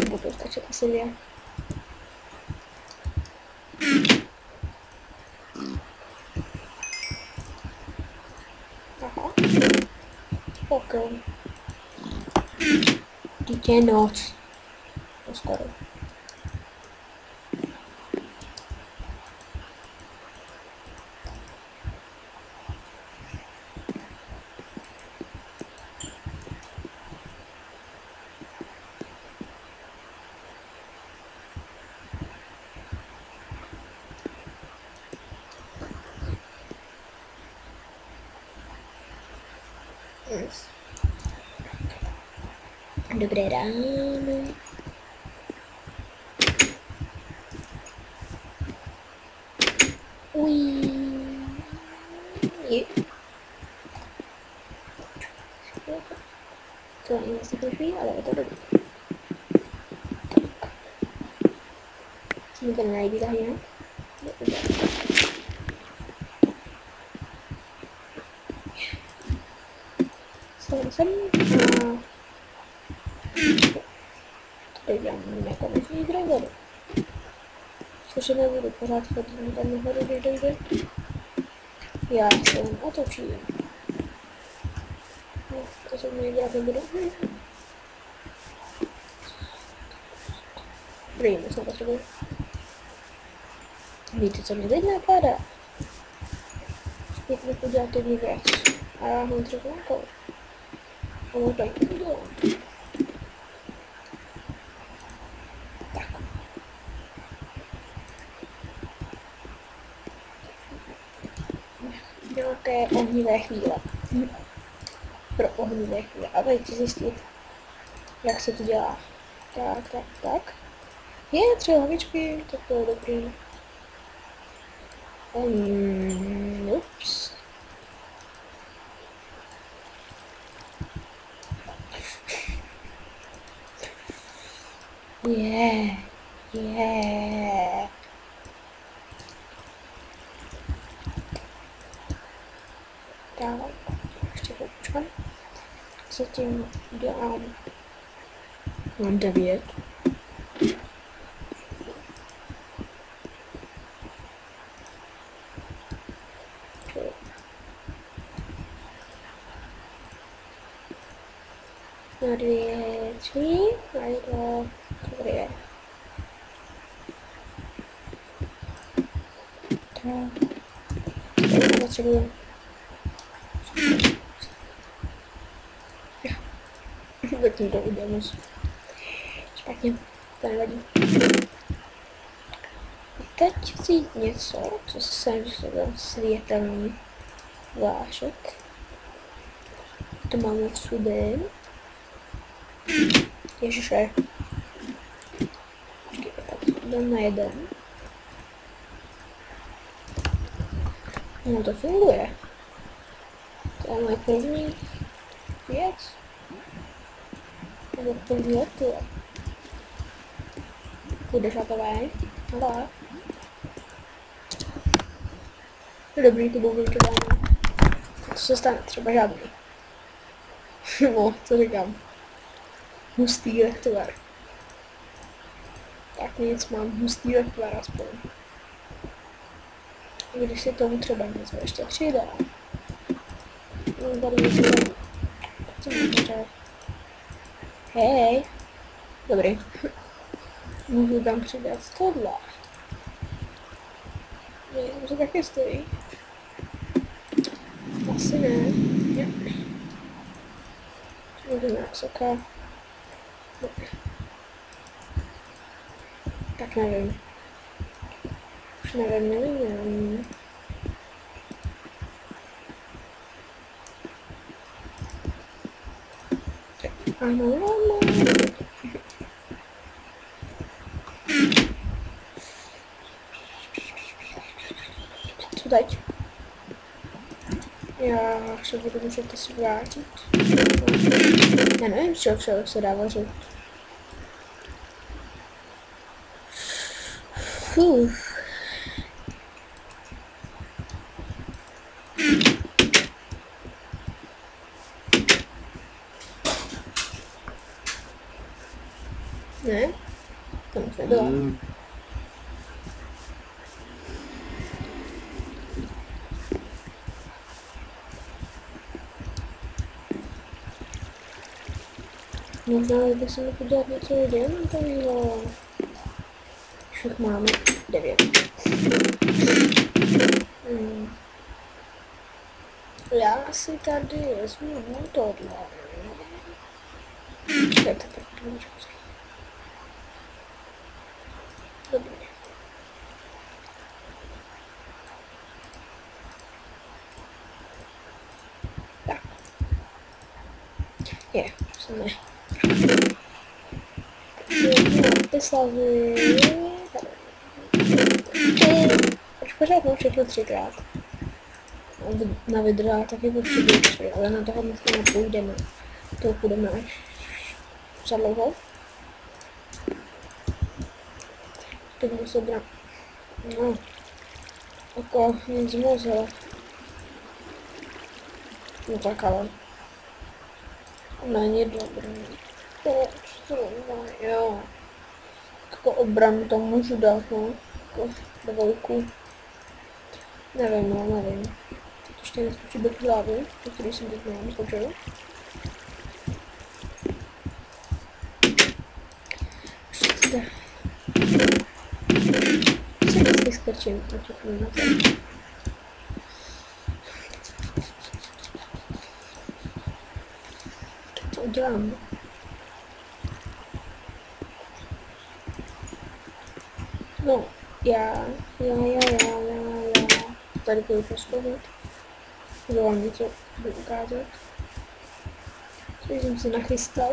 Budu stačit asi 2. Aha. Ok. Teď je noc. No skoro. Yes. Dobré ráno. To není vlastně blbý, ale je to dobrý. Tak. Co mi tady najít tak jinak? Sem. Tady dělám nekonečný zdroj vody. Což nebudu pořád chodit tam nahoru, když dojde. Já se jen otočím. No, to se mi dělat nebudu. Prý, musím potřebovat. Víte, co mi teď napadá? Zpětně udělat jednu věc. A já mám třeba nějakou. A možná ji udělám. Tak. Nějaké ohnivé chvíle. Pro ohnivé chvíle. A teď zjistit, jak se to dělá. Tak. Je 3 hlavičky, tak to je dobrý. Ups. Yeah. Tak, ještě počkám. Co tím dělám? Mám 9. Na 2, 3, a 1, 2. Tak. To potřebuji. Zatím to udělám špatně, to nevadí. Teď vzít něco, co jsem vysvětlil, světelný vlášek. To máme všude. Ježiše. Počkej, tak jdem na 1. No to funguje. To je moje první věc. Nebo první odtůle. Půjdeš na to ven? Ale. Dobrý, to bylo vyučováno. Co se stane? Třeba žádný. No, co říkám. Hustý rechtvar. Tak nic, mám hustý rechtvar aspoň. Když si tomu třeba něco ještě přidá. No, tady něco tady. Co mám pořád? Hej. Dobrý. Můžu tam přidat tohle. Ne, to taky stojí. Asi ne. Jo. Můžeme jak soka. Tak nevím. Už nevím. Ano. Co teď? Já se budu muset asi vrátit. Já nevím, z čeho všeho se dá vařit. Ne? Tam už nebyla. Možná bych se mohl udělat něco diamantového. Však máme 9. Já si tady vezmu tohle. Čekajte, tak to můžu vzít. Dobrý. Tak. Je, jsme. Napisali. Proč pořád mám všechno 3krát? Na vydrá taky potřebuji 3, ale na toho dneska nepůjdeme. To půjdeme až za dlouho. Tak musím brát. No. Jako nic moc, ale. No tak ale. Není dobrý. Proč to nemá? Jo. Jako obranu tam můžu dát, no. Jako dvojku. Nevím, no, nevím. Teď ještě neskočí do hlavy, do který jsem teď měl skočil. Přijďte. Se vždycky skočím na těch minutách. Co udělám? No, já. Tady budu poskovat. Budu vám něco ukázat. Co jsem si nachystal.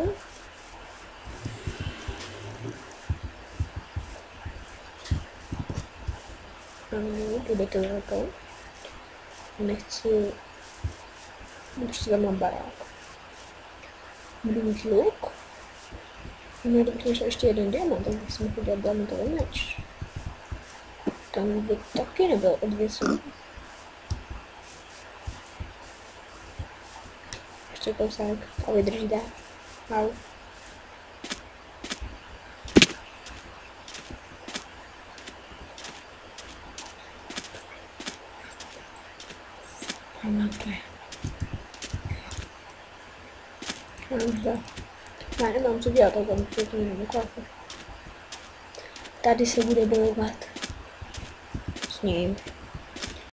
Ano, bude to velkou. Nechci. Prostě tam mám barák. Budu mít luk. No, to přišel ještě jeden diamant, tak bych si mohl udělat diamantový meč. Tam by taky nebyl odvěsný. Ještě kousek a vydržíte. Au. Pamatuje. Já nemám co dělat, tak tam to nemůžu. Tady se bude bojovat s ním.